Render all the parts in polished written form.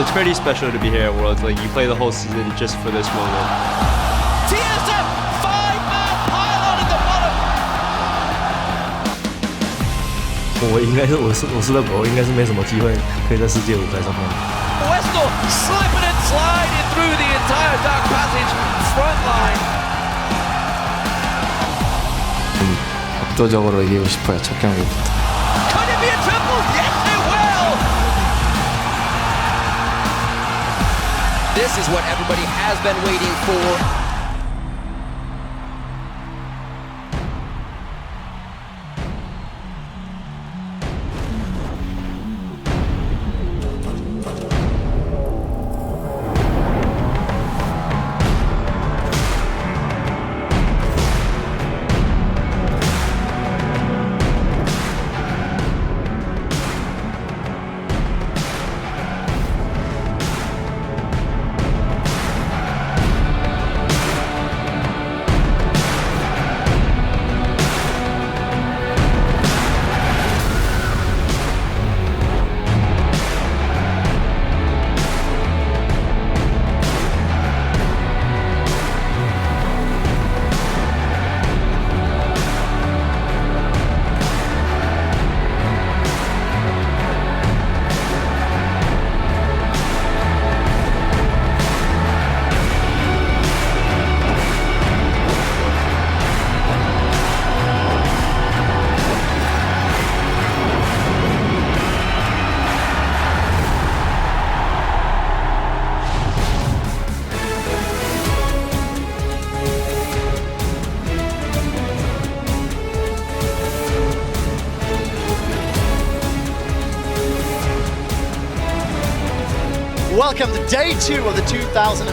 looks pretty special to be here at Worlds. Like, you play the whole season just for this moment. TSM, 5-man pylon in the bottom. 我是乐狗，应该是没什么机会可以在世界舞台上面。Westall slipping and sliding through the entire dark passage front line. 압도적으로 이기고 싶어요, 첫 경기부터. Could it be a triple? Yes, it will. This is what everybody has been waiting for. Welcome to day 2 of the 2014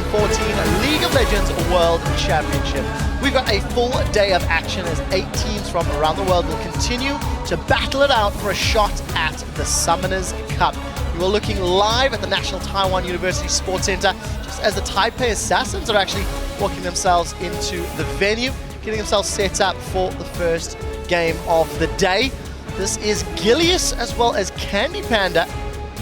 League of Legends World Championship. We've got a full day of action as 8 teams from around the world will continue to battle it out for a shot at the Summoners Cup. We were looking live at the National Taiwan University Sports Center just as the Taipei Assassins are actually walking themselves into the venue, getting themselves set up for the first game of the day. This is Gilius as well as Candy Panda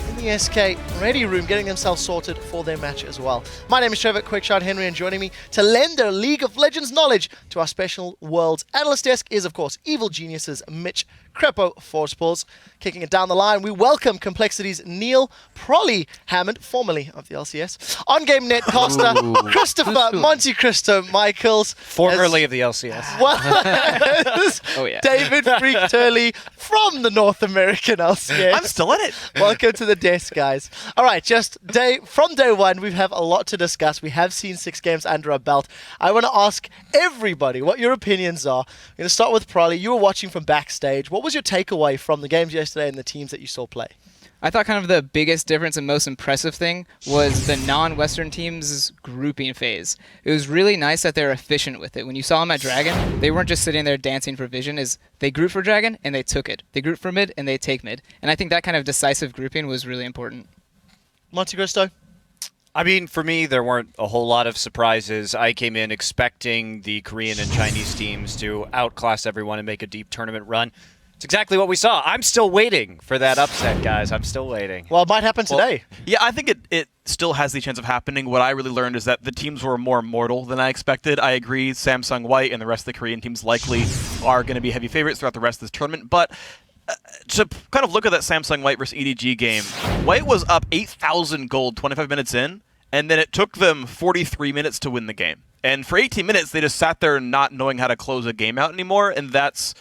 in the SK ready room, getting themselves sorted for their match as well. My name is Trevor Quickshot Henry, and joining me to lend their League of Legends knowledge to our special Worlds Analyst Desk is, of course, Evil Genius's Mitch Crepo Forcepulse. Kicking it down the line, we welcome Complexity's Neil Prolly Hammond, formerly of the LCS. On-game net Costa, Christopher Monte Cristo Michaels. Formerly of the LCS. Well as Oh, yeah. David Freak Turley from the North American LCS. I'm still in it. Welcome to the desk, guys. All right, from day one, we have a lot to discuss. We have seen 6 games under our belt. I want to ask everybody what your opinions are. I'm going to start with Prolly. You were watching from backstage. What was your takeaway from the games yesterday and the teams that you saw play? I thought kind of the biggest difference and most impressive thing was the non-Western teams' grouping phase. It was really nice that they're efficient with it. When you saw them at Dragon, they weren't just sitting there dancing for vision. They grouped for Dragon and they took it. They grouped for mid and they take mid. And I think that kind of decisive grouping was really important. Monte Cristo? I mean, for me, there weren't a whole lot of surprises. I came in expecting the Korean and Chinese teams to outclass everyone and make a deep tournament run. It's exactly what we saw. I'm still waiting for that upset, guys. I'm still waiting. Well, it might happen today. Yeah, I think it still has the chance of happening. What I really learned is that the teams were more mortal than I expected. I agree, Samsung White and the rest of the Korean teams likely are going to be heavy favorites throughout the rest of this tournament. But to kind of look at that Samsung White versus EDG game, White was up 8,000 gold 25 minutes in, and then it took them 43 minutes to win the game. And for 18 minutes, they just sat there not knowing how to close a game out anymore, and that's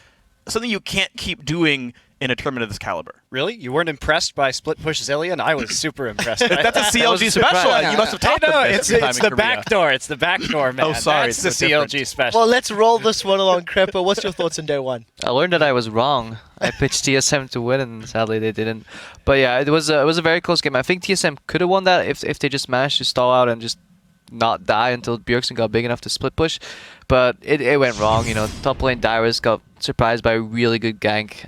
something you can't keep doing in a tournament of this caliber. Really? You weren't impressed by Split Push Zillion? I was super impressed. That's a CLG special. You must have talked about it's this the backdoor. It's the backdoor, man. Oh, sorry. That's the It's the CLG special. Well, let's roll this one along. Crepo, what's your thoughts on day one? I learned that I was wrong. I pitched TSM to win, and sadly they didn't. But yeah, it was a very close game. I think TSM could have won that if they just managed to stall out and just not die until Bjergsen got big enough to split push. But it went wrong. You know, top lane Dyrus got surprised by a really good gank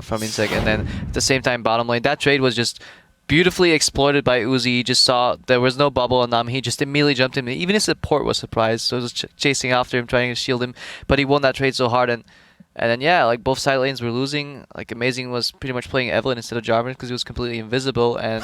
from Insec, and then at the same time bottom lane, that trade was just beautifully exploited by Uzi. He just saw there was no bubble on him. He just immediately jumped him. Even his support was surprised, so he was chasing after him, trying to shield him. But he won that trade so hard, and then yeah, like both side lanes were losing. Like Amazing was pretty much playing Evelyn instead of Jarvan because he was completely invisible, and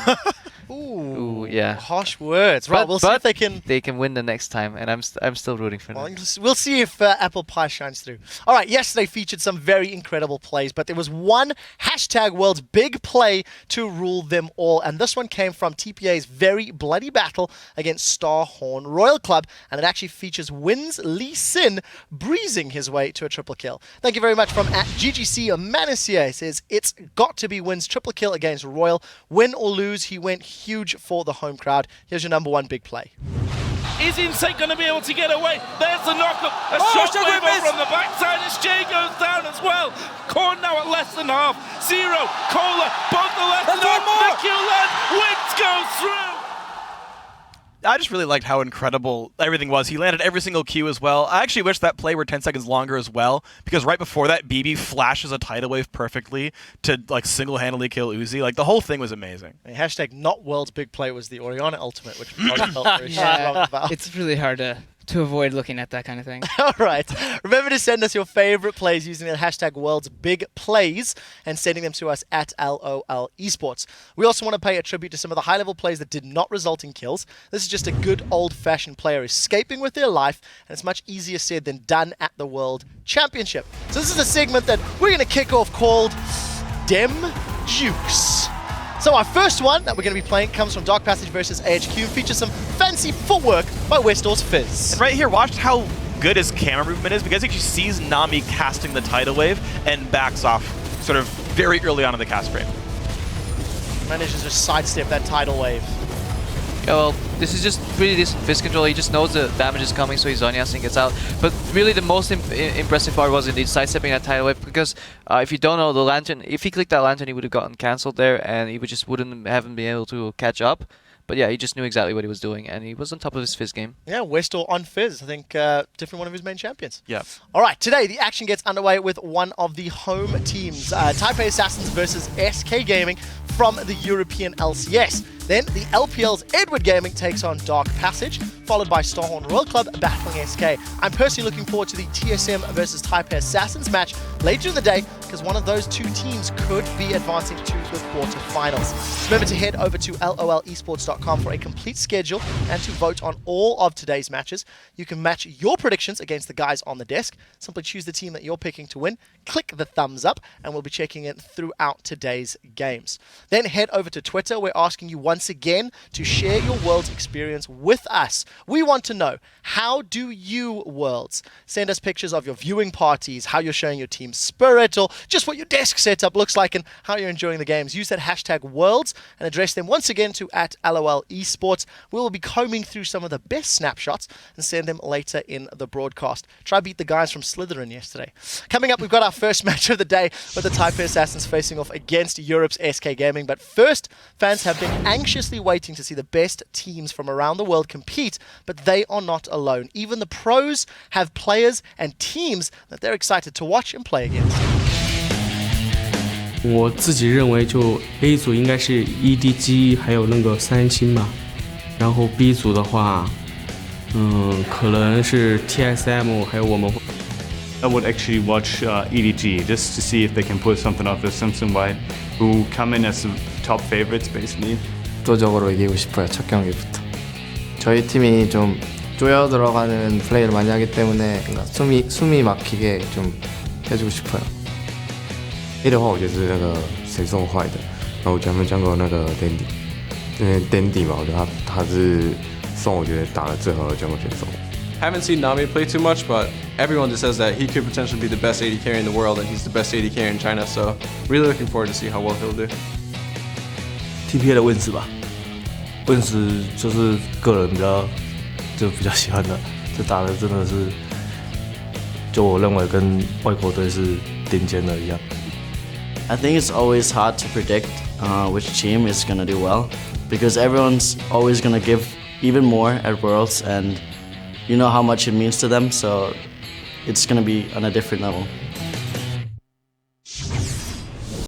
Ooh, yeah. harsh words. Right, we'll see if they can. They can win the next time, and I'm still rooting for Well, them. we'll see if Apple Pie shines through. All right, yesterday featured some very incredible plays, but there was one hashtag world's big play to rule them all, and this one came from TPA's very bloody battle against Starhorn Royal Club, and it actually features Wins Lee Sin breezing his way to a triple kill. Thank you very much from at GGC Manisier. Says it's got to be Win's triple kill against Royal. Win or lose, he went huge for the home crowd. Here's your number one big play. Is Insane going to be able to get away? There's the knockup. A shockwave over on the backside as Jay goes down as well. Korn now at less than half. Zero, Cola, both the less than half. The Q land, Wins goes through. I just really liked how incredible everything was. He landed every single Q as well. I actually wish that play were 10 seconds longer as well, because right before that, BB flashes a tidal wave perfectly to like single-handedly kill Uzi. Like the whole thing was amazing. Hashtag not world's big play was the Oriana ultimate, which we felt very strong about. It's really hard to avoid looking at that kind of thing. All right. Remember to send us your favorite plays using the hashtag world's big plays and sending them to us at LOL eSports. We also want to pay a tribute to some of the high-level plays that did not result in kills. This is just a good old-fashioned player escaping with their life, and it's much easier said than done at the World Championship. So this is a segment that we're going to kick off called Dem Jukes. So our first one that we're going to be playing comes from Dark Passage versus AHQ and features some fancy footwork by Westall's Fizz. And right here, watch how good his camera movement is, because he actually sees Nami casting the tidal wave and backs off sort of very early on in the cast frame. Manages to sidestep that tidal wave. Yeah, well, this is just really decent Fizz control. He just knows the damage is coming, so he's Zhonya's and gets out. But really the most impressive part was indeed sidestepping that tidal wave, because if you don't know, the Lantern, if he clicked that Lantern, he would have gotten cancelled there, and he haven't been able to catch up. But yeah, he just knew exactly what he was doing, and he was on top of his Fizz game. Yeah, Westall on Fizz. I think definitely one of his main champions. Yeah. All right, today the action gets underway with one of the home teams, Taipei Assassins versus SK Gaming from the European LCS. Then the LPL's Edward Gaming takes on Dark Passage, followed by Starhorn Royal Club battling SK. I'm personally looking forward to the TSM versus Taipei Assassins match later in the day, because one of those two teams could be advancing to the quarterfinals. Remember to head over to lolesports.com for a complete schedule and to vote on all of today's matches. You can match your predictions against the guys on the desk. Simply choose the team that you're picking to win, click the thumbs up, and we'll be checking it throughout today's games. Then head over to Twitter. We're asking you once again to share your Worlds experience with us. We want to know, how do you Worlds? Send us pictures of your viewing parties, how you're showing your team spirit, or just what your desk setup looks like and how you're enjoying the games. Use that hashtag Worlds and address them once again to at LOL eSports. We will be combing through some of the best snapshots and send them later in the broadcast. Try beat the guys from Slytherin yesterday. Coming up, we've got our first match of the day with the Taipei Assassins facing off against Europe's SK Gaming. But first, fans have been anxiously waiting to see the best teams from around the world compete, but they are not alone. Even the pros have players and teams that they're excited to watch and play against. 我自己认为就 A 组应该是 EDG 还有那个三星吧，然后 B 组的话，可能是 TSM 还有我们。I would actually watch EDG just to see if they can pull something off with Simpson White, who come in as the top favorites basically. 압도적으로 이기고 싶어요. 첫 경기부터. 저희 팀이 좀 쪼여 들어가는 플레이를 많이 하기 때문에 숨이 막히게 좀 해주고 싶어요. A 的话，我觉得是那个谁送坏的，然后我觉得他们讲过那个 Dandy， 因为 Dandy 嘛，我觉得他是送我觉得打得最好的中国选手。Haven't seen Nami play too much, but everyone just says that he could potentially be the best AD carry in the world, and he's the best AD carry in China. So really looking forward to see how well he'll do. TPA 的 Wins 吧，Wins 就是个人比较喜欢的，这打的真的是，就我认为跟外国队是顶尖的一样。I think it's always hard to predict which team is going to do well, because everyone's always going to give even more at Worlds, and you know how much it means to them, so it's going to be on a different level.